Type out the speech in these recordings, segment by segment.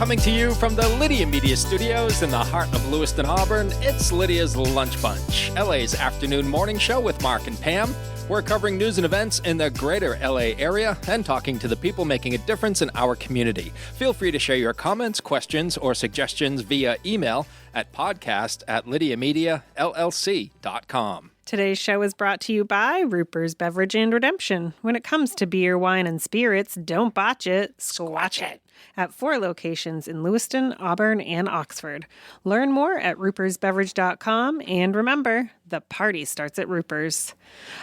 Coming to you from the Lydia Media Studios in the heart of Lewiston, Auburn, it's Lydia's Lunch Bunch, LA's afternoon morning show with Mark and Pam. We're covering news and events in the greater LA area and talking to the people making a difference in our community. Feel free to share your comments, questions, or suggestions via email at podcast@lydiamediallc.com. Today's show is brought to you by Ruper's Beverage and Redemption. When it comes to beer, wine, and spirits, don't botch it, squatch it. At 4 locations in Lewiston, Auburn, and Oxford. Learn more at rupersbeverage.com, and remember, the party starts at Ruper's.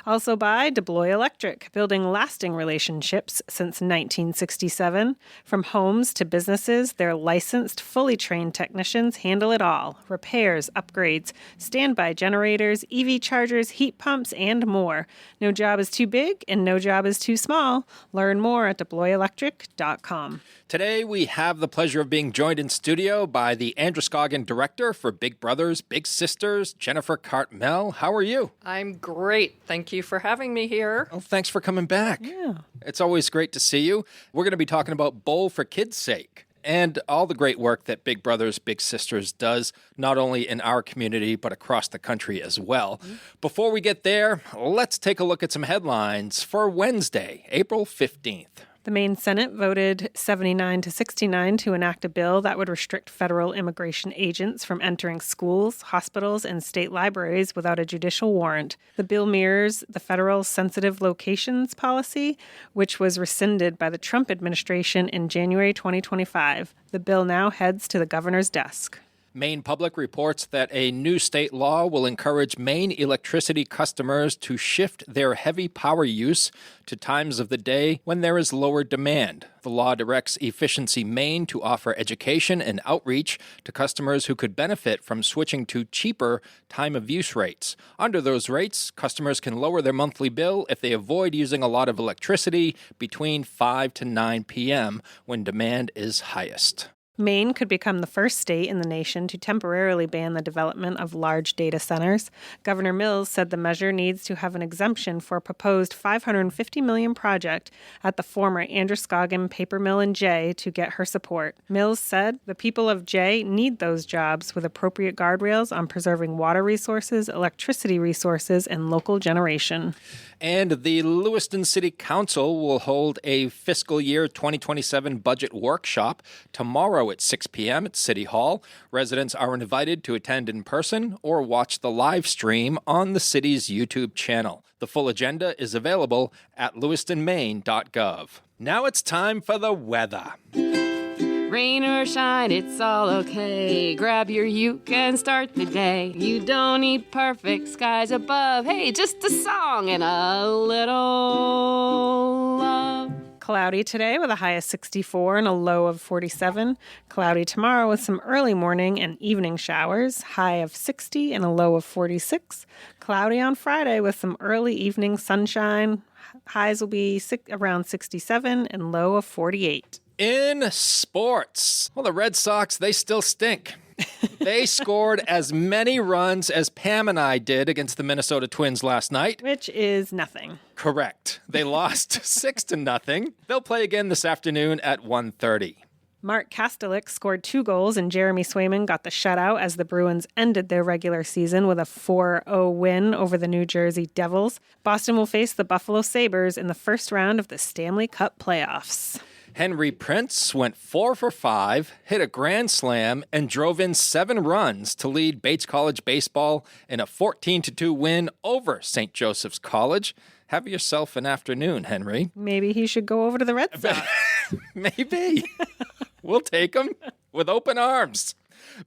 Also by DeBloy Electric, building lasting relationships since 1967. From homes to businesses, their licensed, fully trained technicians handle it all. Repairs, upgrades, standby generators, EV chargers, heat pumps, and more. No job is too big and no job is too small. Learn more at deployelectric.com. Today, we have the pleasure of being joined in studio by the Androscoggin director for Big Brothers, Big Sisters, Jennifer Cartmell. How are you? I'm great. Thank you for having me here. Oh, thanks for coming back. Yeah. It's always great to see you. We're going to be talking about Bowl for Kids' Sake and all the great work that Big Brothers, Big Sisters does, not only in our community, but across the country as well. Before we get there, let's take a look at some headlines for Wednesday, April 15th. The Maine Senate voted 79 to 69 to enact a bill that would restrict federal immigration agents from entering schools, hospitals, and state libraries without a judicial warrant. The bill mirrors the federal sensitive locations policy, which was rescinded by the Trump administration in January 2025. The bill now heads to the governor's desk. Maine Public reports that a new state law will encourage Maine electricity customers to shift their heavy power use to times of the day when there is lower demand. The law directs Efficiency Maine to offer education and outreach to customers who could benefit from switching to cheaper time-of-use rates. Under those rates, customers can lower their monthly bill if they avoid using a lot of electricity between 5 to 9 p.m. when demand is highest. Maine could become the first state in the nation to temporarily ban the development of large data centers. Governor Mills said the measure needs to have an exemption for a proposed $550 million project at the former Androscoggin paper mill in Jay to get her support. Mills said the people of Jay need those jobs with appropriate guardrails on preserving water resources, electricity resources, and local generation. And the Lewiston City Council will hold a fiscal year 2027 budget workshop tomorrow at 6 p.m. at City Hall. Residents are invited to attend in person or watch the live stream on the city's YouTube channel. The full agenda is available at lewistonmaine.gov. Now it's time for the weather. Rain or shine, it's all okay. Grab your uke and start the day. You don't need perfect skies above. Hey, just a song and a little love. Cloudy today with a high of 64 and a low of 47. Cloudy tomorrow with some early morning and evening showers, high of 60 and a low of 46. Cloudy on Friday with some early evening sunshine. Highs will be around 67 and low of 48. In sports, well, the Red Sox, they still stink. They scored as many runs as Pam and I did against the Minnesota Twins last night. Which is nothing. Correct. They lost 6-0. They'll play again this afternoon at 1:30. Mark Kastelik scored 2 goals and Jeremy Swayman got the shutout as the Bruins ended their regular season with a 4-0 win over the New Jersey Devils. Boston will face the Buffalo Sabres in the first round of the Stanley Cup playoffs. Henry Prince went 4 for 5, hit a grand slam, and drove in 7 runs to lead Bates College baseball in a 14-2 win over St. Joseph's College. Have yourself an afternoon, Henry. Maybe he should go over to the Red Sox. Maybe. We'll take him with open arms.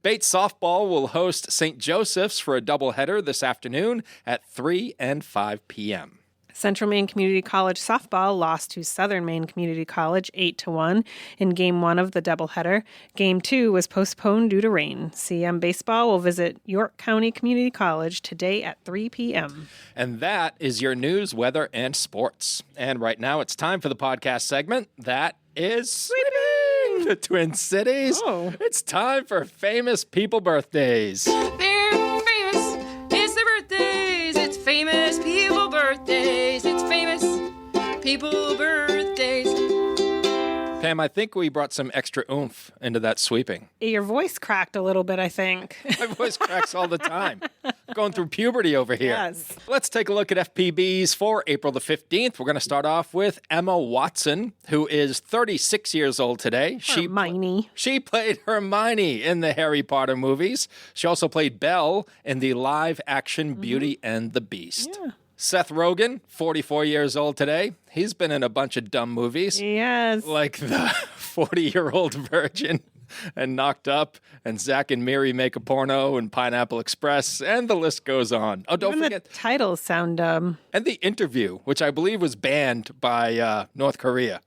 Bates softball will host St. Joseph's for a doubleheader this afternoon at 3 and 5 p.m. Central Maine Community College softball lost to Southern Maine Community College 8-1 in Game 1 of the doubleheader. Game 2 was postponed due to rain. CM Baseball will visit York County Community College today at 3 p.m. And that is your news, weather, and sports. And right now it's time for the podcast segment that is Sweeping the Twin Cities. Oh. It's time for famous people birthdays. They're famous. It's their birthdays. It's famous people birthdays. It's famous people birthdays. Pam, I think we brought some extra oomph into that sweeping. Your voice cracked a little bit, I think. My voice cracks all the time. Going through puberty over here. Yes. Let's take a look at FPBs for April the 15th. We're going to start off with Emma Watson, who is 36 years old today. Hermione. She played Hermione in the Harry Potter movies. She also played Belle in the live-action Beauty and the Beast. Yeah. Seth Rogen, 44 years old today. He's been in a bunch of dumb movies. Yes. Like the 40-year-old virgin and Knocked Up and Zack and Miri Make a Porno and Pineapple Express, and the list goes on. Oh, don't Even forget. the titles sound dumb. And The Interview, which I believe was banned by North Korea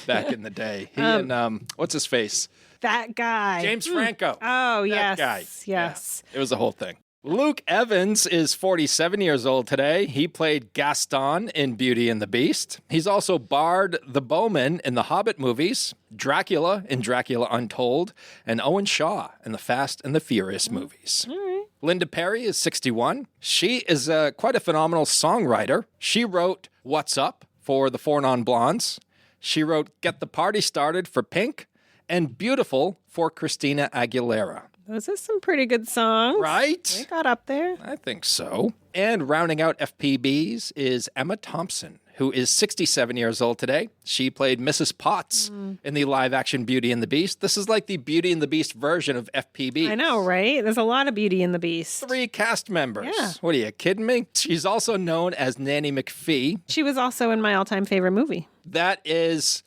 back in the day. He and, what's his face? That guy. James Franco. Oh, That yes. guy. Yes. Yeah, it was a whole thing. Luke Evans is 47 years old today. He played Gaston in Beauty and the Beast. He's also Bard the Bowman in the Hobbit movies, Dracula in Dracula Untold, and Owen Shaw in the Fast and the Furious movies. All right. Linda Perry is 61. She is quite a phenomenal songwriter. She wrote What's Up for the Four Non-Blondes. She wrote Get the Party Started for Pink and Beautiful for Christina Aguilera. Those are some pretty good songs. Right? They got up there. I think so. And rounding out FPBs is Emma Thompson, who is 67 years old today. She played Mrs. Potts in the live-action Beauty and the Beast. This is like the Beauty and the Beast version of FPB. I know, right? There's a lot of Beauty and the Beast. 3 cast members. Yeah. What are you kidding me? She's also known as Nanny McPhee. She was also in my all-time favorite movie. That is,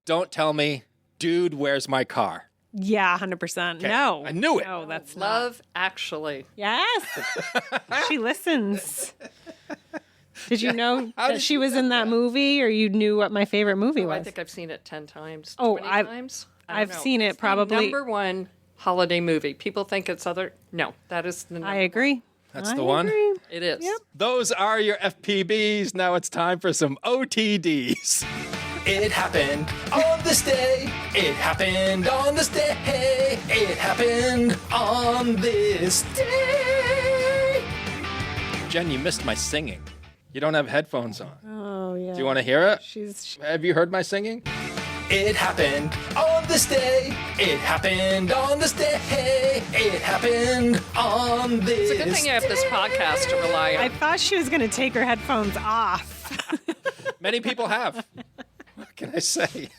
don't tell me, Dude, Where's My Car? Yeah, 100%. Okay. No. I knew it. No, that's not. Love Actually. Yes. She listens. Did you know that she was in that movie, or you knew what my favorite movie Oh, was? I think I've seen it 10 times. Oh, 20 times. I don't I've know. seen it It's the probably- #1 holiday movie. People think it's other. No, that is the number. I agree. That's I the one? agree. It is. Yep. Those are your FPBs. Now it's time for some OTDs. It happened on this day. It happened on this day. It happened on this day. Jen, you missed my singing. You don't have headphones on. Oh, yeah. Do you want to hear it? She's Have you heard my singing? It happened on this day. It happened on this day. It happened on this It's a good thing you have this podcast to rely on. I thought she was going to take her headphones off. Many people have. What can I say?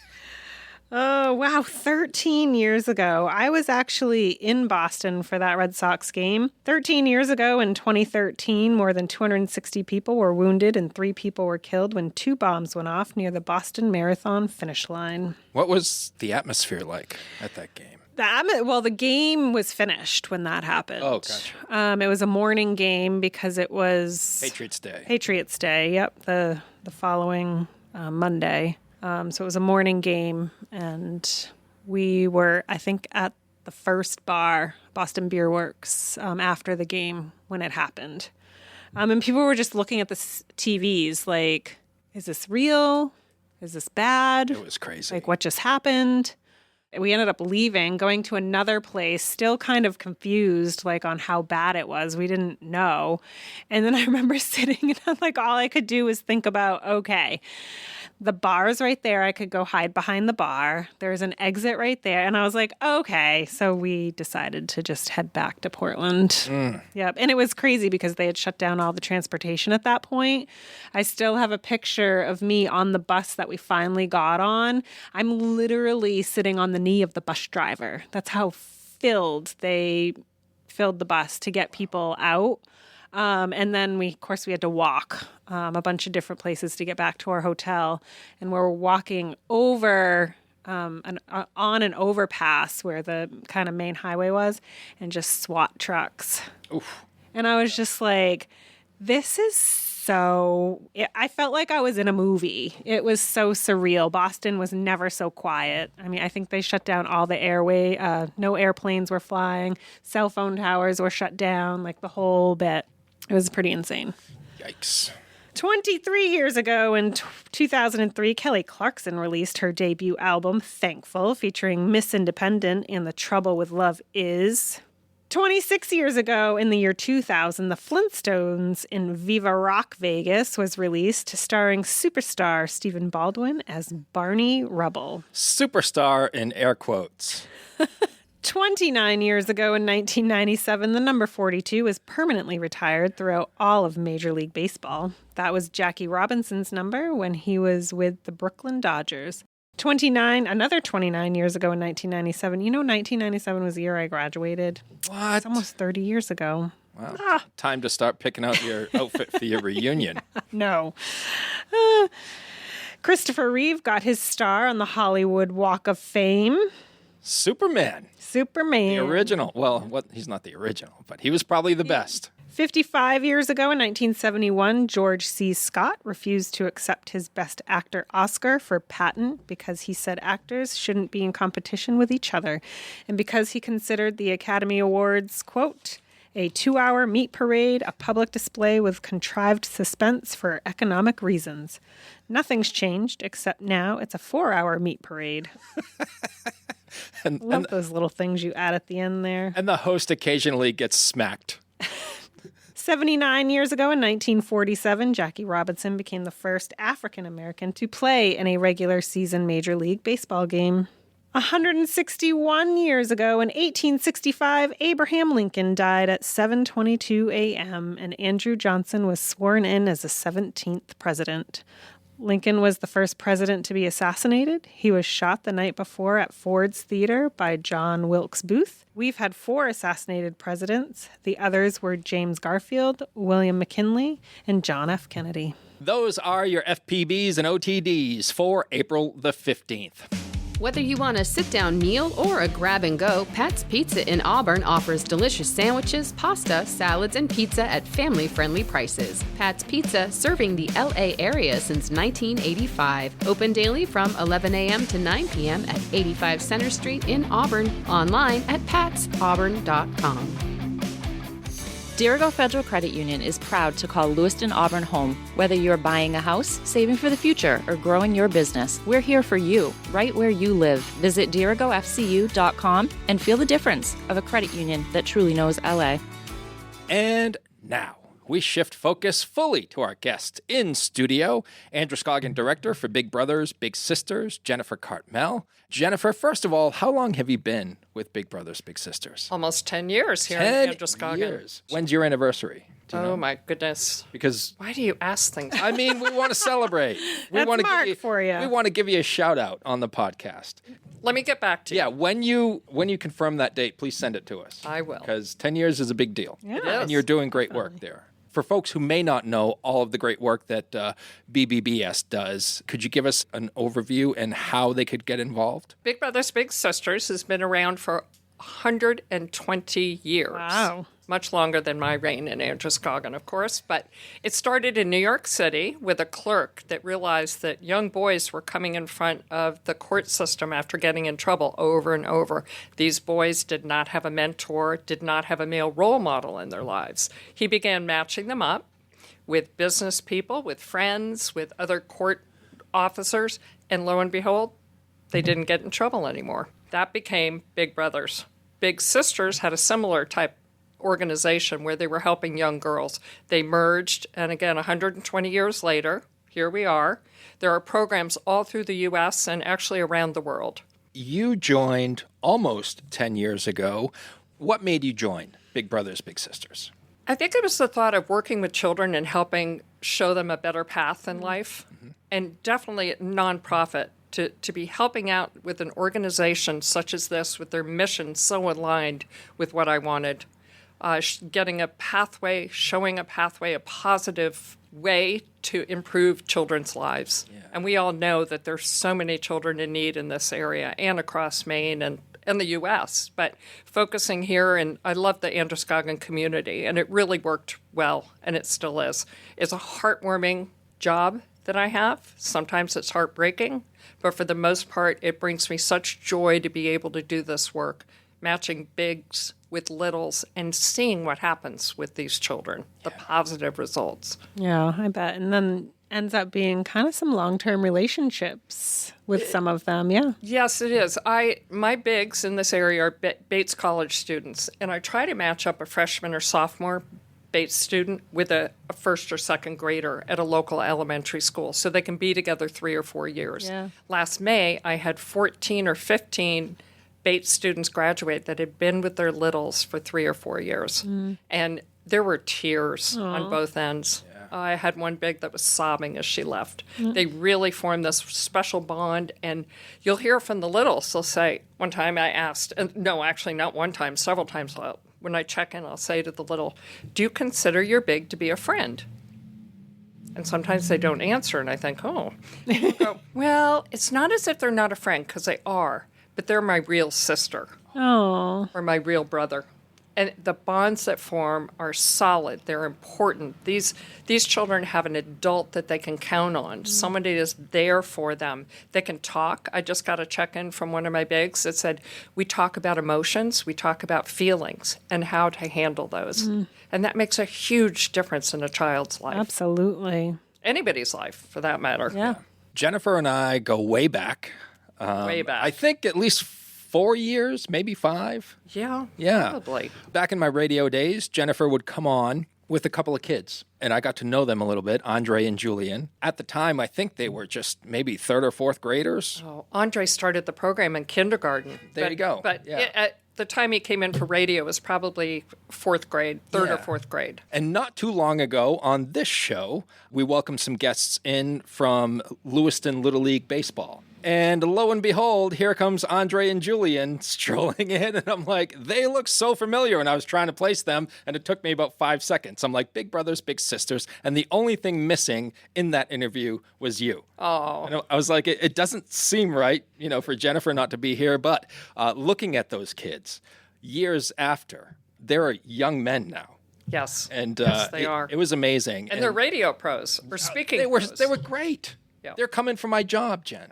Oh, wow. 13 years ago. I was actually in Boston for that Red Sox game. 13 years ago in 2013, more than 260 people were wounded and 3 people were killed when 2 bombs went off near the Boston Marathon finish line. What was the atmosphere like at that game? The game was finished when that happened. Oh, gotcha. It was a morning game because it was Patriots Day. Patriots Day. Yep, the following Monday. So it was a morning game, and we were, I think, at the first bar, Boston Beer Works, after the game when it happened. And people were just looking at the TVs like, is this real? Is this bad? It was crazy. Like, what just happened? We ended up leaving, going to another place, still kind of confused, like, on how bad it was. We didn't know. And then I remember sitting and like, all I could do was think about, okay, the bar's right there. I could go hide behind the bar. There's an exit right there. And I was like, okay. So we decided to just head back to Portland. Yep. And it was crazy because they had shut down all the transportation at that point. I still have a picture of me on the bus that we finally got on. I'm literally sitting on the knee of the bus driver. That's how filled they filled the bus to get people out. And then we had to walk a bunch of different places to get back to our hotel. And we're walking over on an overpass where the kind of main highway was, and just SWAT trucks. Oof. And I was just like, this is I felt like I was in a movie. It was so surreal. Boston was never so quiet. I mean, I think they shut down all the airway. No airplanes were flying. Cell phone towers were shut down, like the whole bit. It was pretty insane. Yikes. 23 years ago in 2003, Kelly Clarkson released her debut album, Thankful, featuring Miss Independent and The Trouble with Love Is. 26 years ago, in the year 2000, The Flintstones in Viva Rock Vegas was released, starring superstar Stephen Baldwin as Barney Rubble. Superstar in air quotes. 29 years ago, in 1997, the number 42 was permanently retired throughout all of Major League Baseball. That was Jackie Robinson's number when he was with the Brooklyn Dodgers. Another 29 years ago in 1997. You know, 1997 was the year I graduated. What? It's almost 30 years ago. Wow. Time to start picking out your outfit for your reunion. No. Christopher Reeve got his star on the Hollywood Walk of Fame. Superman. Superman. The original. Well, he's not the original, but he was probably the best. 55 years ago in 1971, George C. Scott refused to accept his Best Actor Oscar for Patton because he said actors shouldn't be in competition with each other, and because he considered the Academy Awards, quote, a 2-hour meat parade, a public display with contrived suspense for economic reasons. Nothing's changed, except now it's a 4-hour meat parade. Love those little things you add at the end there. And the host occasionally gets smacked. 79 years ago in 1947, Jackie Robinson became the first African American to play in a regular season Major League Baseball game. 161 years ago in 1865, Abraham Lincoln died at 7:22 a.m., and Andrew Johnson was sworn in as the 17th president. Lincoln was the first president to be assassinated. He was shot the night before at Ford's Theater by John Wilkes Booth. We've had 4 assassinated presidents. The others were James Garfield, William McKinley, and John F. Kennedy. Those are your FPBs and OTDs for April the 15th. Whether you want a sit-down meal or a grab-and-go, Pat's Pizza in Auburn offers delicious sandwiches, pasta, salads, and pizza at family-friendly prices. Pat's Pizza, serving the L.A. area since 1985. Open daily from 11 a.m. to 9 p.m. at 85 Center Street in Auburn. Online at patsauburn.com. Dirigo Federal Credit Union is proud to call Lewiston, Auburn home. Whether you're buying a house, saving for the future, or growing your business, we're here for you, right where you live. Visit dirigofcu.com and feel the difference of a credit union that truly knows LA. And now, we shift focus fully to our guest in studio, Androscoggin Director for Big Brothers Big Sisters, Jennifer Cartmell. Jennifer, first of all, how long have you been with Big Brothers Big Sisters? Almost 10 years here in 10 Androscoggin. years. When's your anniversary? Do you know? Oh, my goodness. Because Why do you ask things? I mean, we want to celebrate. That's want to Mark for you. We want to give you a shout out on the podcast. Let me get back to you. Yeah, when you confirm that date, please send it to us. I will. Because 10 years is a big deal. Yeah. It And is. you're doing great work there. For folks who may not know all of the great work that BBBS does, could you give us an overview and how they could get involved? Big Brothers Big Sisters has been around for 120 years. Wow. Much longer than my reign in Androscoggin, of course. But it started in New York City with a clerk that realized that young boys were coming in front of the court system after getting in trouble over and over. These boys did not have a mentor, did not have a male role model in their lives. He began matching them up with business people, with friends, with other court officers, and lo and behold, they didn't get in trouble anymore. That became Big Brothers. Big Sisters had a similar type organization where they were helping young girls. They merged, and again, 120 years later, here we are. There are programs all through the U.S. and actually around the world. You joined almost 10 years ago. What made you join Big Brothers Big Sisters? I think it was the thought of working with children and helping show them a better path in life, and definitely a nonprofit. To be helping out with an organization such as this with their mission so aligned with what I wanted. Getting a pathway, showing a pathway, a positive way to improve children's lives. Yeah. And we all know that there's so many children in need in this area and across Maine and the U.S. But focusing here, and I love the Androscoggin community, and it really worked well, and it still is. It's a heartwarming job that I have. Sometimes it's heartbreaking, but for the most part, it brings me such joy to be able to do this work, matching bigs with littles and seeing what happens with these children, the positive results. Yeah, I bet. And then ends up being kind of some long-term relationships with some of them. Yeah. Yes, it is. My bigs in this area are Bates College students, and I try to match up a freshman or sophomore Bates student with a first or second grader at a local elementary school so they can be together 3 or 4 years. Yeah. Last May, I had 14 or 15 Bates students graduate that had been with their littles for 3 or 4 years. And there were tears on both ends. I had one big that was sobbing as she left. They really formed this special bond, and you'll hear from the littles. They'll say, one time I asked, and no, actually not one time, several times when I check in, I'll say to the little, do you consider your big to be a friend? And sometimes they don't answer, and I think, oh. They'll go, well, it's not as if they're not a friend, because they are, but they're my real sister Oh. or my real brother. And the bonds that form are solid. They're important. These children have an adult that they can count on, somebody that's there for them. They can talk. I just got a check-in from one of my bigs that said, we talk about emotions, we talk about feelings, and how to handle those. And that makes a huge difference in a child's life. Absolutely. Anybody's life, for that matter. Yeah. Jennifer and I go way back. Way back. I think at least 4 years, maybe 5. Yeah, Yeah. probably. Back in my radio days, Jennifer would come on with a couple of kids, and I got to know them a little bit, Andre and Julian. At the time, I think they were just maybe 3rd or 4th graders. Oh, Andre started the program in kindergarten. There you go. But Yeah. at the time he came in for radio, it was probably 4th grade, 3rd or 4th grade. And not too long ago on this show, we welcomed some guests in from Lewiston Little League Baseball. And lo and behold, here comes Andre and Julian strolling in, and I'm like, they look so familiar. And I was trying to place them, and it took me about 5 seconds. I'm like, big brothers, big sisters. And the only thing missing in that interview was you. Oh. And I was like, it doesn't seem right, for Jennifer not to be here. But looking at those kids, years after, they're young men now. Yes. And yes, they are. It was amazing. And they're radio pros or speaking pros. They were great. Yeah. They're coming for my job, Jen.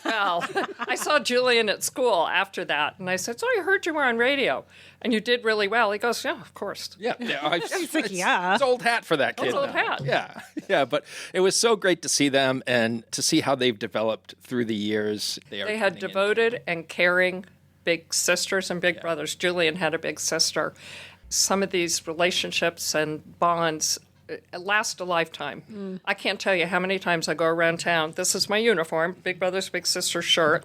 Well, I saw Julian at school after that, and I said, so I heard you were on radio, and you did really well. He goes, yeah, of course. Yeah. Yeah. It's old hat for that kid. It's old now. hat. Yeah. Yeah. But it was so great to see them and to see how they've developed through the years. They had devoted and caring big sisters and big brothers. Julian had a big sister. Some of these relationships and bonds last a lifetime. I can't tell you how many times I go around town. This is my uniform, Big Brothers Big Sisters shirt,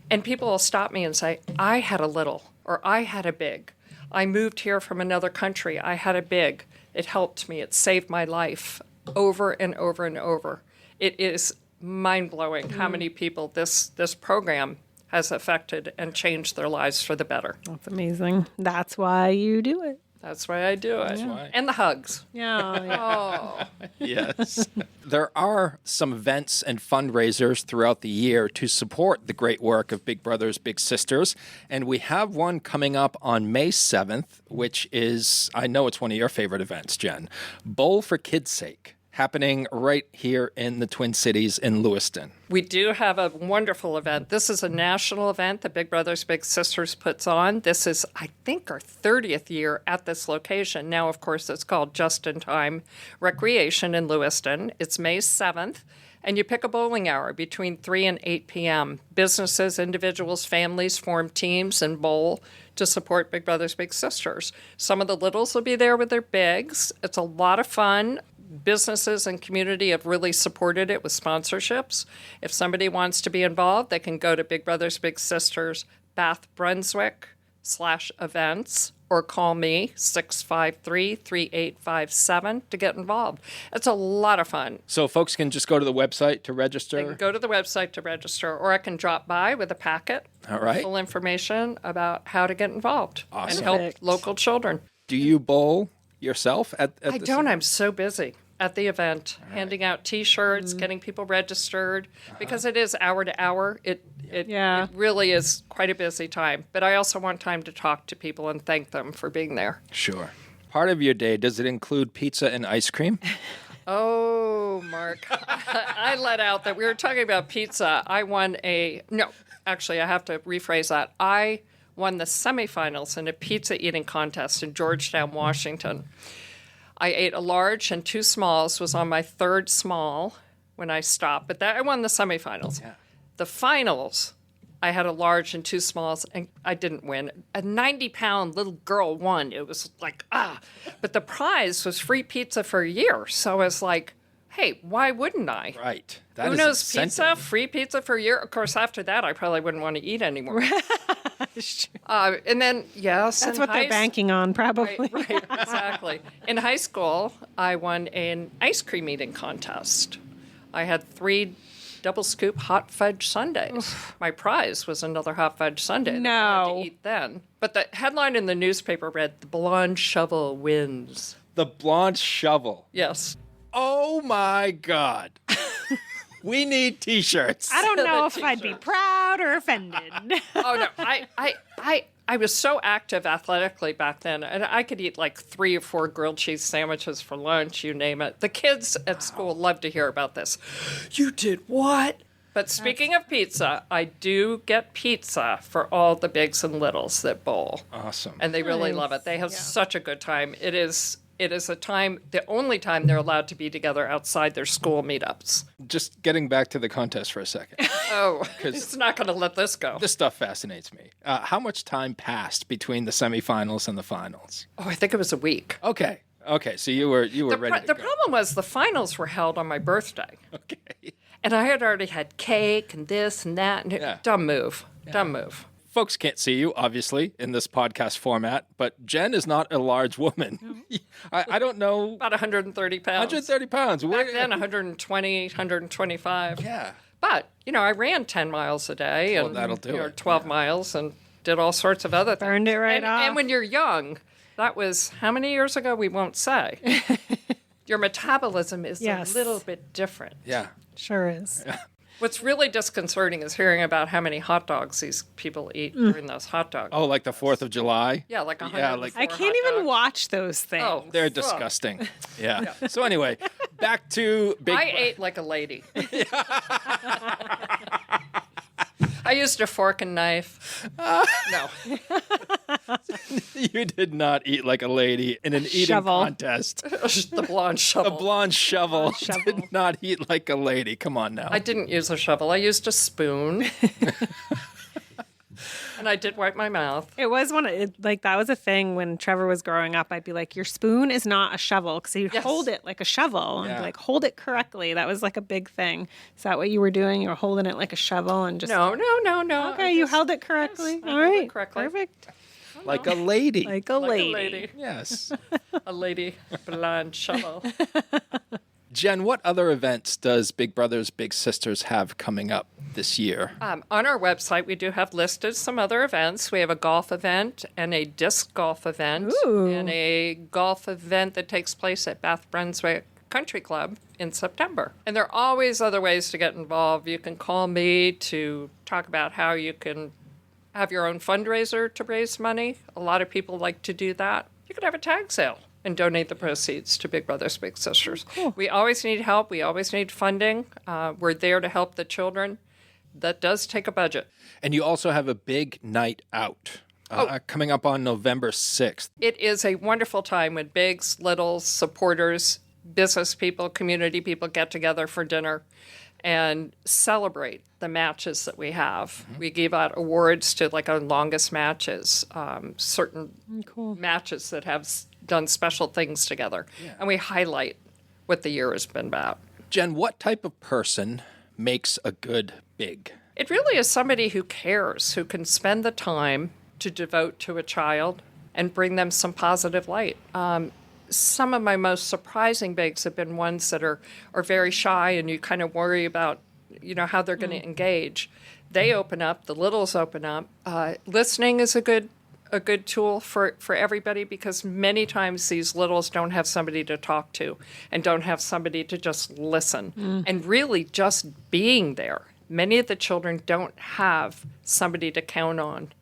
and people will stop me and say, I had a little, or I had a big. I moved here from another country. I had a big. It helped me. It saved my life over and over and over. It is mind-blowing how many people this program has affected and changed their lives for the better. That's amazing. That's why you do it. That's why I do it. why. And the hugs. Yeah. Oh, Yes. There are some events and fundraisers throughout the year to support the great work of Big Brothers Big Sisters. And we have one coming up on May 7th, which is, I know it's one of your favorite events, Jen, Bowl for Kids' Sake, happening right here in the Twin Cities in Lewiston. we do have a wonderful event. This is a national event that Big Brothers Big Sisters puts on. This is, I think, our 30th year at this location. Now, of course, it's called Just in Time Recreation in Lewiston. It's May 7th. And you pick a bowling hour between 3 and 8 p.m. Businesses, individuals, families form teams and bowl to support Big Brothers Big Sisters. Some of the littles will be there with their bigs. It's a lot of fun. Businesses and community have really supported it with sponsorships. If somebody wants to be involved, they can go to Big Brothers Big Sisters Bath Brunswick /events or call me 653-3857 to get involved. It's a lot of fun. So folks can just go to the website to register? They can go to the website to register, or I can drop by with a packet. All right. Full information about how to get involved Awesome. and help Perfect. local children. Do you bowl yourself at I this don't. I'm so busy at the event, handing out T-shirts, getting people registered, because it is hour to hour. It really is quite a busy time. But I also want time to talk to people and thank them for being there. Sure. Part of your day, does it include pizza and ice cream? Oh, Mark, I let out that we were talking about pizza. I won no, actually, I have to rephrase that. I won the semifinals in a pizza eating contest in Georgetown, Washington. I ate a large and two smalls, was on my third small, when I stopped, but I won the semifinals. Yeah. The finals, I had a large and two smalls, and I didn't win. A 90-pound little girl won. It was like, But the prize was free pizza for a year. So I was like, hey, why wouldn't I? Right. That Uno's is incentive. Pizza, free pizza for a year. Of course, after that, I probably wouldn't want to eat anymore. And then, yes. That's what they're banking on, probably. Right, exactly. In high school, I won an ice cream eating contest. I had 3 double scoop hot fudge sundaes. Oof. My prize was another hot fudge sundae. No. That I had to eat then. But the headline in the newspaper read, "The Blonde Shovel Wins." The blonde shovel. Yes. Oh, my God. We need T-shirts. I don't know if I'd be proud or offended. Oh, no. I was so active athletically back then, and I could eat like 3 or 4 grilled cheese sandwiches for lunch, you name it. The kids at school love to hear about this. You did what? But speaking of pizza, I do get pizza for all the bigs and littles that bowl. Awesome. And they really love it. They have such a good time. It is a time, the only time they're allowed to be together outside their school meetups. Just getting back to the contest for a second. Oh, it's not going to let this go. This stuff fascinates me. How much time passed between the semifinals and the finals? Oh, I think it was a week. Okay. So you were ready to go. The problem was the finals were held on my birthday. Okay. And I had already had cake and this and that. And Dumb move. Folks can't see you, obviously, in this podcast format, but Jen is not a large woman. I don't know. About 130 pounds. 130 pounds. Back then, 120, 125. Yeah. But, I ran 10 miles a day and that'll do it. 12 miles and did all sorts of other things. Burned it right off. And when you're young, that was how many years ago? We won't say. Your metabolism is a little bit different. Yeah. Sure is. What's really disconcerting is hearing about how many hot dogs these people eat during those hot dogs. Oh, like the 4th of July? Yeah, like 100. Yeah, like- I can't even watch those things. Oh, They're disgusting. Yeah. So anyway, back to I ate like a lady. I used a fork and knife. No. You did not eat like a lady in an eating Shovel. contest. The blonde shovel. A blonde shovel did not eat like a lady. Come on now. I didn't use a shovel. I used a spoon. And I did wipe my mouth. It was that was a thing when Trevor was growing up. I'd be like, your spoon is not a shovel. Because you'd hold it like a shovel. And Yeah. be like, hold it correctly. That was like a big thing. Is that what you were doing? You were holding it like a shovel and just... No. Okay, you held it correctly. Yes, I All held it right. correctly. Perfect. Like a lady. Like a lady. A lady. Yes. A lady blonde shovel. Jen, what other events does Big Brothers Big Sisters have coming up this year? On our website, we do have listed some other events. We have a golf event and a disc golf event and a golf event that takes place at Bath Brunswick Country Club in September. And there are always other ways to get involved. You can call me to talk about how you can have your own fundraiser to raise money. A lot of people like to do that. You could have a tag sale and donate the proceeds to Big Brothers Big Sisters. Cool. We always need help. We always need funding. We're there to help the children. That does take a budget. And you also have a big night out coming up on November 6th. It is a wonderful time when bigs, littles, supporters, business people, community people get together for dinner and celebrate the matches that we have. Mm-hmm. We give out awards to like our longest matches, certain matches that have done special things together. Yeah. And we highlight what the year has been about. Jen, what type of person makes a good big? It really is somebody who cares, who can spend the time to devote to a child and bring them some positive light. Some of my most surprising bigs have been ones that are very shy and you kind of worry about, how they're going to engage. They open up, the littles open up. Listening is a good tool for everybody because many times these littles don't have somebody to talk to and don't have somebody to just listen. And really just being there. Many of the children don't have somebody to count on.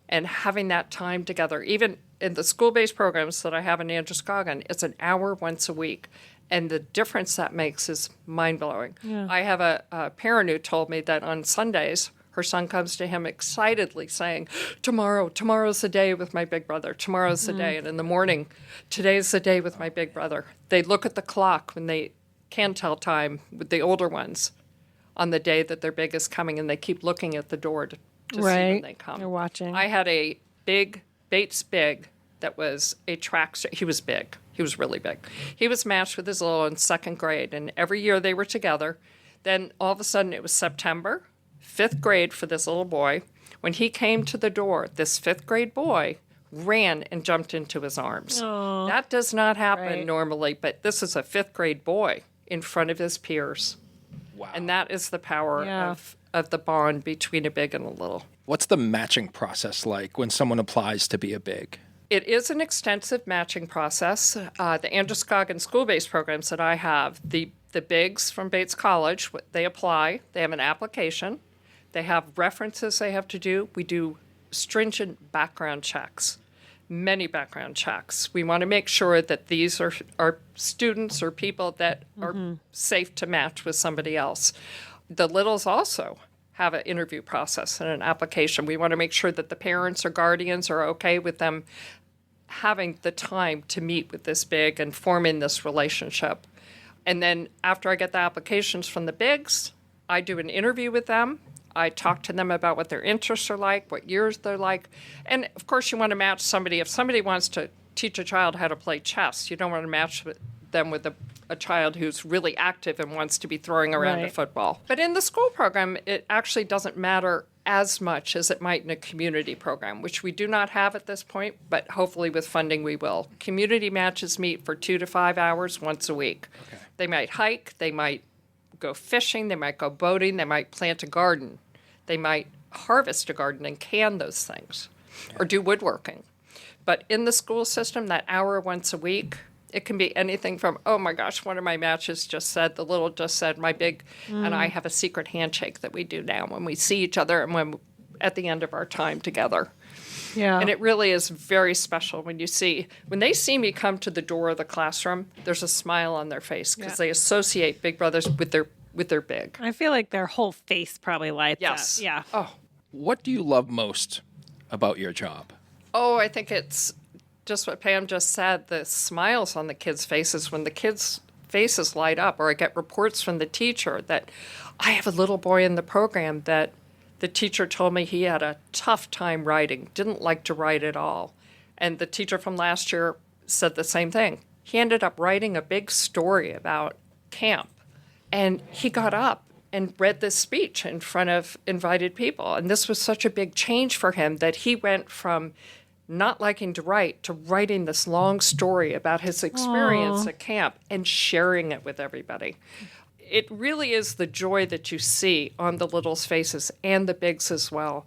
And having that time together, even in the school-based programs that I have in Androscoggin, it's an hour once a week. And the difference that makes is mind-blowing. Yeah. I have a parent who told me that on Sundays, her son comes to him excitedly saying, tomorrow's the day with my big brother. Tomorrow's the day. And in the morning, today's the day with my big brother. They look at the clock when they can tell time with the older ones on the day that their big is coming, and they keep looking at the door to see when they come. They're watching. I had a big Bates big that was a track star. He was big. He was really big. He was matched with his little in second grade, and every year they were together. Then all of a sudden it was September, 5th grade for this little boy. When he came to the door, this 5th grade boy ran and jumped into his arms. Aww. That does not happen Right. normally, but this is a 5th grade boy in front of his peers. Wow. And that is the power Yeah. of the bond between a big and a little. What's the matching process like when someone applies to be a big? It is an extensive matching process. The Androscoggin school-based programs that I have, the bigs from Bates College, they apply. They have an application. They have references they have to do. We do stringent background checks, many background checks. We want to make sure that these are students or people that are safe to match with somebody else. The littles also have an interview process and an application. We want to make sure that the parents or guardians are okay with them having the time to meet with this big and forming this relationship. And then after I get the applications from the bigs, I do an interview with them. I talk to them about what their interests are like, what years they're like. And of course, you want to match somebody. If somebody wants to teach a child how to play chess, you don't want to match them with a child who's really active and wants to be throwing around a Right. football. But in the school program, it actually doesn't matter as much as it might in a community program, which we do not have at this point, but hopefully with funding we will. Community matches meet for 2 to 5 hours once a week. Okay. They might hike, they might go fishing, they might go boating, they might plant a garden. They might harvest a garden and can those things or do woodworking. But in the school system, that hour once a week, it can be anything from, oh my gosh, one of my matches just said, the little just said, my big and I have a secret handshake that we do now when we see each other and when at the end of our time together. Yeah. And it really is very special when they see me come to the door of the classroom, there's a smile on their face because they associate Big Brothers with their big. I feel like their whole face probably lights Yes. up. Yeah. Oh, What do you love most about your job? I think it's just what Pam just said, the smiles on the kids' faces when the kids' faces light up, or I get reports from the teacher that I have a little boy in the program that the teacher told me he had a tough time writing, didn't like to write at all. And the teacher from last year said the same thing. He ended up writing a big story about camp, and he got up and read this speech in front of invited people. And this was such a big change for him that he went from not liking to write to writing this long story about his experience at camp and sharing it with everybody. It really is the joy that you see on the littles' faces and the bigs as well.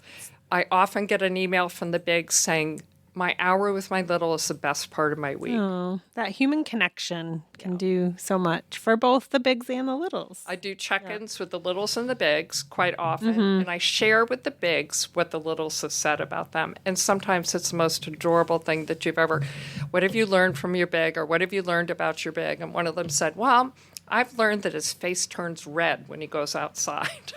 I often get an email from the bigs saying, my hour with my little is the best part of my week. Oh, that human connection can do so much for both the bigs and the littles. I do check-ins with the littles and the bigs quite often, and I share with the bigs what the littles have said about them. And sometimes it's the most adorable thing that you've ever, what have you learned from your big, or what have you learned about your big? And one of them said, well, I've learned that his face turns red when he goes outside.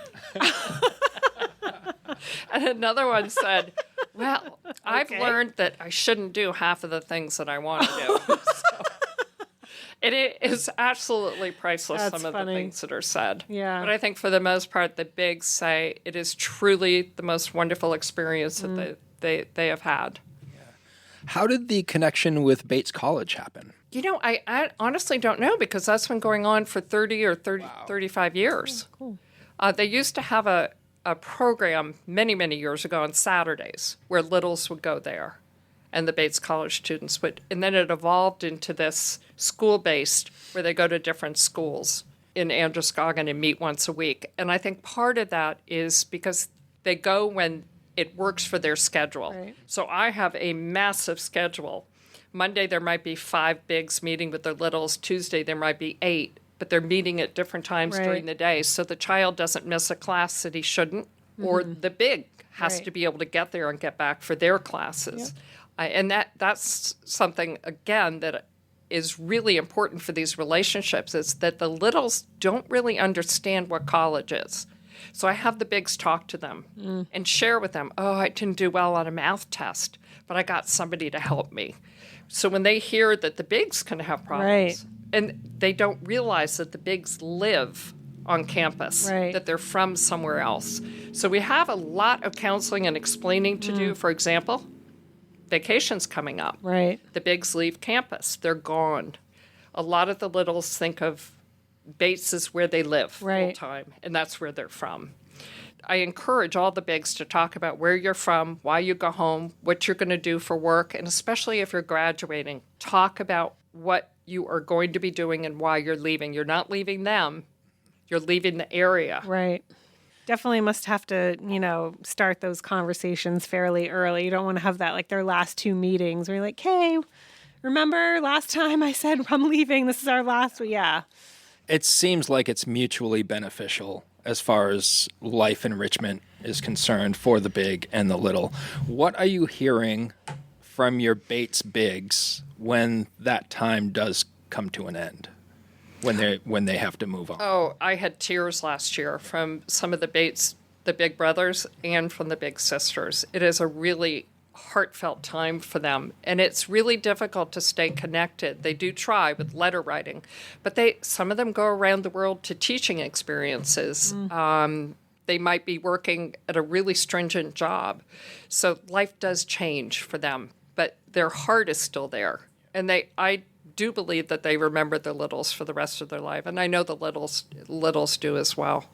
And another one said, well, I've learned that I shouldn't do half of the things that I want to do. So, it is absolutely priceless, That's some of funny. the things that are said. Yeah. But I think for the most part, the bigs say it is truly the most wonderful experience that they have had. How did the connection with Bates College happen? You know, I honestly don't know because that's been going on for 30 or 35 years. Oh, cool. They used to have a program many, many years ago on Saturdays where littles would go there and the Bates College students would. And then it evolved into this school-based where they go to different schools in Androscoggin and meet once a week. And I think part of that is because they go when it works for their schedule. Right. So I have a massive schedule. Monday, there might be 5 bigs meeting with their littles. Tuesday, there might be 8. But they're meeting at different times during the day. So the child doesn't miss a class that he shouldn't, or the big has to be able to get there and get back for their classes. And that's something, again, that is really important for these relationships, is that the littles don't really understand what college is. So I have the bigs talk to them and share with them, oh, I didn't do well on a math test, but I got somebody to help me. So when they hear that the bigs can have problems, And they don't realize that the bigs live on campus, Right. that they're from somewhere else. So we have a lot of counseling and explaining to do. For example, vacation's coming up. Right. The bigs leave campus. They're gone. A lot of the littles think of Bates as where they live full Right. time, and that's where they're from. I encourage all the bigs to talk about where you're from, why you go home, what you're going to do for work, and especially if you're graduating, talk about what you are going to be doing and why you're leaving. You're not leaving them. You're leaving the area. Right. Definitely must have to, start those conversations fairly early. You don't want to have that like their last two meetings where you're like, hey, remember last time I said I'm leaving? This is our last one. Yeah. It seems like it's mutually beneficial as far as life enrichment is concerned for the big and the little. What are you hearing from your Bates bigs when that time does come to an end? When they have to move on? Oh, I had tears last year from some of the Bates, the big brothers, and from the big sisters. It is a really heartfelt time for them, and it's really difficult to stay connected. They do try with letter writing, but some of them go around the world to teaching experiences. They might be working at a really stringent job, so life does change for them, but their heart is still there, and I do believe that they remember the littles for the rest of their life, and I know the littles do as well.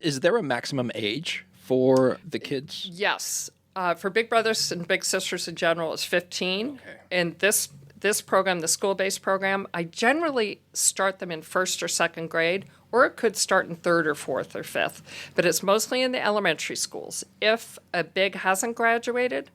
Is there a maximum age for the kids? Yes. For big brothers and big sisters in general, it's 15. Okay. And this program, the school-based program, I generally start them in first or second grade, or it could start in third or fourth or fifth. But it's mostly in the elementary schools. If a big hasn't graduated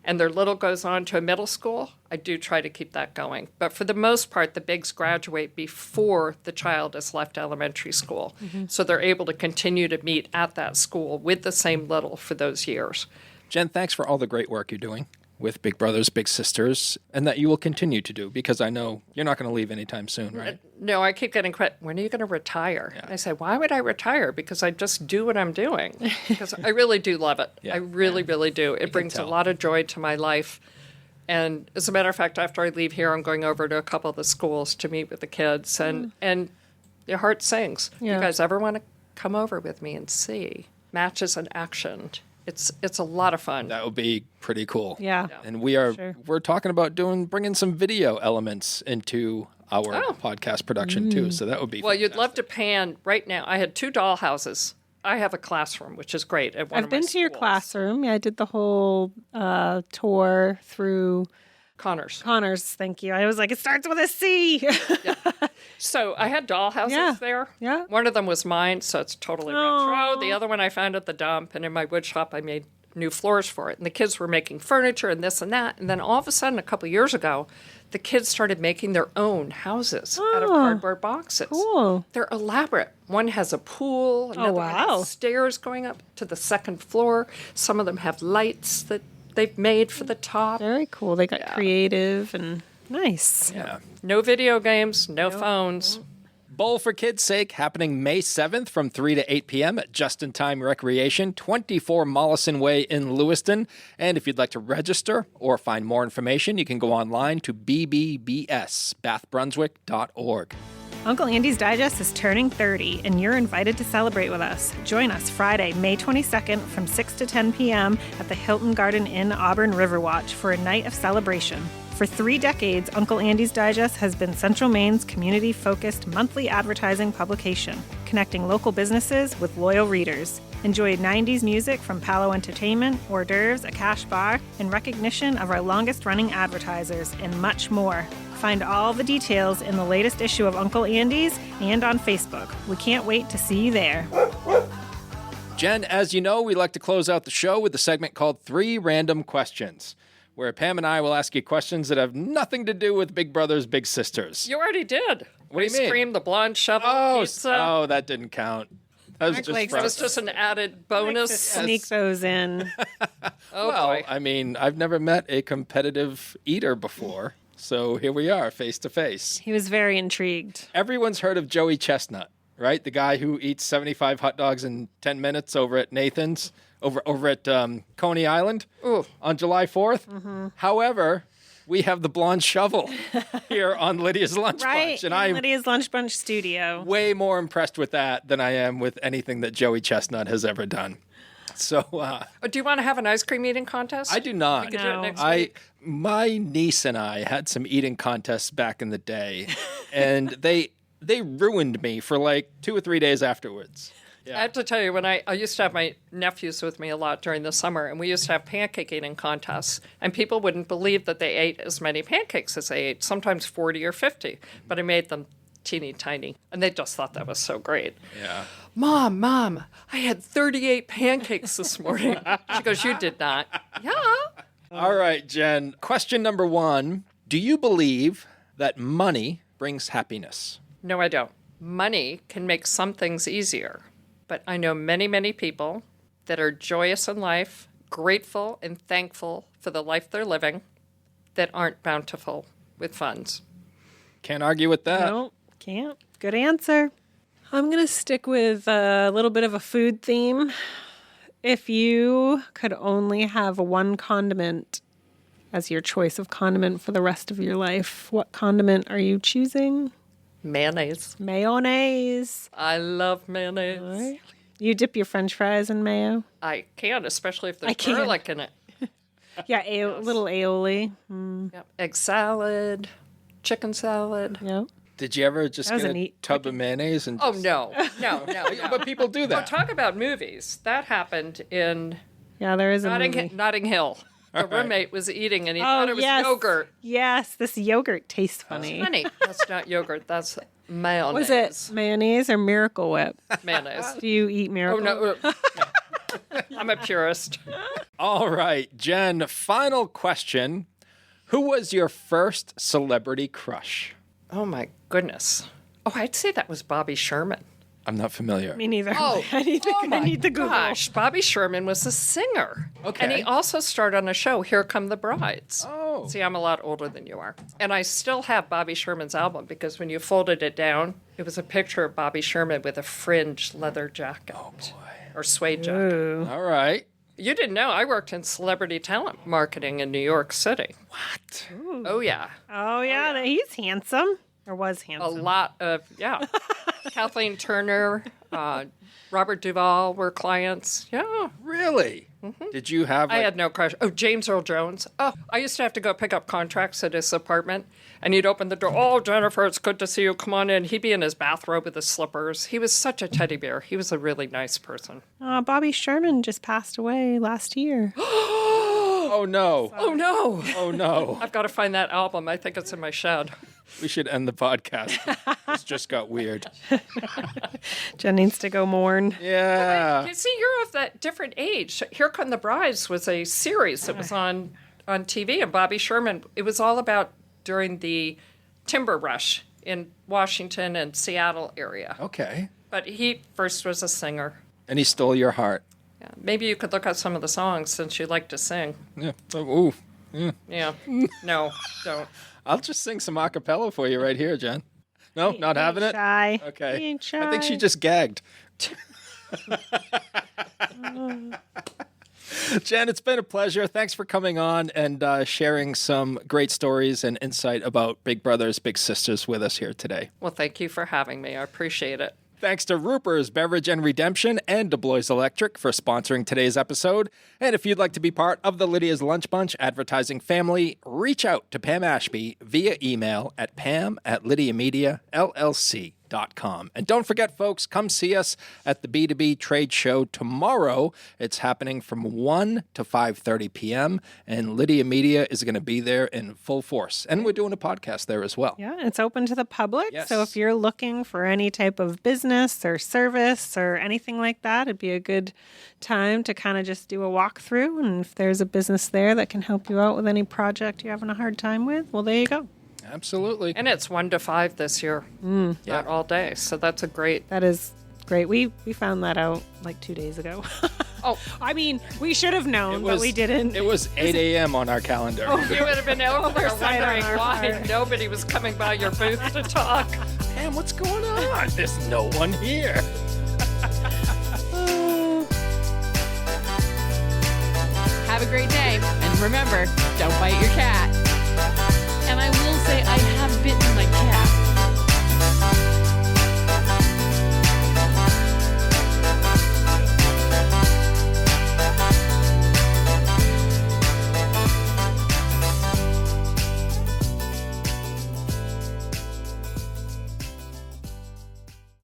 and their little goes on to a middle school, I do try to keep that going. But for the most part, the bigs graduate before the child has left elementary school. Mm-hmm. So they're able to continue to meet at that school with the same little for those years. Jen, thanks for all the great work you're doing with Big Brothers, Big Sisters, and that you will continue to do, because I know you're not going to leave anytime soon, right? No, I keep getting credit. When are you going to retire? Yeah. I say, why would I retire? Because I just do what I'm doing. Because I really do love it. Yeah. I really, really do. It brings a lot of joy to my life. And as a matter of fact, after I leave here, I'm going over to a couple of the schools to meet with the kids. And your heart sings. Yeah. You guys ever want to come over with me and see matches in action? It's a lot of fun. That would be pretty cool. Yeah. And we're talking about bringing some video elements into our podcast production too. So that would be fantastic. You'd love to pan right now. I had 2 doll houses. I have a classroom, which is great. I've been to your classroom. Yeah, I did the whole tour through Connors, thank you. I was like, it starts with a C. Yeah. So I had doll houses there. Yeah. One of them was mine, so it's totally retro. The other one I found at the dump, and in my wood shop I made new floors for it. And the kids were making furniture and this and that. And then all of a sudden, a couple of years ago, the kids started making their own houses out of cardboard boxes. Cool. They're elaborate. One has a pool. Another one has stairs going up to the second floor. Some of them have lights that they've made for the top. Very cool. They got creative and nice. Yeah. No video games, no phones. Bowl for Kids' Sake happening May 7th from 3 to 8 p.m. at Just in Time Recreation, 24 Mollison Way in Lewiston. And if you'd like to register or find more information, you can go online to bbbsbathbrunswick.org. Uncle Andy's Digest is turning 30, and you're invited to celebrate with us. Join us Friday, May 22nd from 6 to 10 p.m. at the Hilton Garden Inn Auburn Riverwatch for a night of celebration. For 3 decades, Uncle Andy's Digest has been Central Maine's community-focused monthly advertising publication, connecting local businesses with loyal readers. Enjoy 90s music from Palo Entertainment, hors d'oeuvres, a cash bar, and recognition of our longest-running advertisers, and much more. Find all the details in the latest issue of Uncle Andy's and on Facebook. We can't wait to see you there. Jen, as you know, we like to close out the show with a segment called 3 Random Questions, where Pam and I will ask you questions that have nothing to do with Big Brothers, Big Sisters. You already did. What do you mean? Ice cream, the blonde shovel, pizza. Oh, that didn't count. That was just an added bonus. Sneak those in. Boy. I mean, I've never met a competitive eater before, so here we are, face to face. He was very intrigued. Everyone's heard of Joey Chestnut, right? The guy who eats 75 hot dogs in 10 minutes over at Nathan's, over at Coney Island on July 4th. Mm-hmm. However, we have the blonde shovel here on Lydia's Lunch Right, Bunch. And in I'm Lydia's Lunch Bunch studio. way more impressed with that than I am with anything that Joey Chestnut has ever done. So Do you want to have an ice cream eating contest? I do not. We could do it next I week. My niece and I had some eating contests back in the day, and they ruined me for like 2 or 3 days afterwards. I have to tell you, when I used to have my nephews with me a lot during the summer, and we used to have pancake eating contests, and people wouldn't believe that they ate as many pancakes as they ate, sometimes 40 or 50, but I made them teeny tiny, and they just thought that was so great. Yeah. Mom, I had 38 pancakes this morning. She goes, you did not. Yeah. All right, Jen. Question number 1. Do you believe that money brings happiness? No, I don't. Money can make some things easier, but I know many, many people that are joyous in life, grateful and thankful for the life they're living, that aren't bountiful with funds. Can't argue with that. No, can't. Good answer. I'm going to stick with a little bit of a food theme. If you could only have one condiment as your choice of condiment for the rest of your life, what condiment are you choosing? Mayonnaise. Mayonnaise. I love mayonnaise. Right. You dip your French fries in mayo? I can, especially if I there's can. garlic in it. Yeah, little aioli. Yep. Egg salad, chicken salad. Yep. Did you ever just That was get a a neat tub of mayonnaise and Oh, just... no. But people do Oh, that. talk about movies. That happened in Yeah, there is a movie. Notting Hill. The roommate was eating and he Oh, thought it was yes. yogurt. Yes, this yogurt tastes funny. Honey, that's not yogurt. That's mayonnaise. Was it mayonnaise or Miracle Whip? Mayonnaise. Do you eat Oh, Miracle Whip? no. I'm a purist. All right, Jen, final question. Who was your first celebrity crush? Oh, my goodness. Oh, I'd say that was Bobby Sherman. I'm not familiar. Me neither. Oh, I need the Google. Gosh, Bobby Sherman was a singer. Okay. And he also starred on a show, Here Come the Brides. Oh. See, I'm a lot older than you are. And I still have Bobby Sherman's album because when you folded it down, it was a picture of Bobby Sherman with a fringed leather jacket. Oh, boy. Or suede jacket. Ooh. All right. You didn't know I worked in celebrity talent marketing in New York City. What? Oh, yeah. Oh, yeah, he's handsome. Or was A handsome. lot of, yeah. Kathleen Turner, Robert Duvall were clients. Yeah. Really? Did you have I had no crush. Oh, James Earl Jones. Oh, I used to have to go pick up contracts at his apartment, and he'd open the door. Oh, Jennifer, it's good to see you. Come on in. He'd be in his bathrobe with his slippers. He was such a teddy bear. He was a really nice person. Bobby Sherman just passed away last year. Oh, no. Oh, no. Oh, no. I've got to find that album. I think it's in my shed. We should end the podcast. This just got weird. Jen needs to go mourn. Yeah. You see, you're of that different age. Here Come the Brides was a series that was on TV, and Bobby Sherman, it was all about during the timber rush in Washington and Seattle area. Okay. But he first was a singer. And he stole your heart. Yeah. Maybe you could look up some of the songs since you like to sing. Yeah. Oh, ooh. Yeah. No, don't. I'll just sing some a cappella for you right here, Jen. No, not having it? Shy. Okay. He ain't shy. I think she just gagged. Jen, it's been a pleasure. Thanks for coming on and sharing some great stories and insight about Big Brothers, Big Sisters with us here today. Well, thank you for having me. I appreciate it. Thanks to Ruper's Beverage and Redemption and DuBois Electric for sponsoring today's episode. And if you'd like to be part of the Lydia's Lunch Bunch advertising family, reach out to Pam Ashby via email at pam@lydiamediallc.com. And don't forget, folks, come see us at the B2B Trade Show tomorrow. It's happening from 1 to 5:30 p.m., and Lydia Media is going to be there in full force. And we're doing a podcast there as well. Yeah, it's open to the public. Yes. So if you're looking for any type of business or service or anything like that, it'd be a good time to kind of just do a walkthrough. And if there's a business there that can help you out with any project you're having a hard time with, well, there you go. Absolutely. And it's 1 to 5 this year. Not all day. So that's a great. That is great. We found that out like 2 days ago. Oh, I mean, we should have known, but we didn't. It was 8 a.m. on our calendar. you would have been over there Oversight on wondering our why part. nobody was coming by your booth to talk. Pam, what's going on? There's no one here. Have a great day, and remember, don't bite your cat. And I will say I have bitten my cat.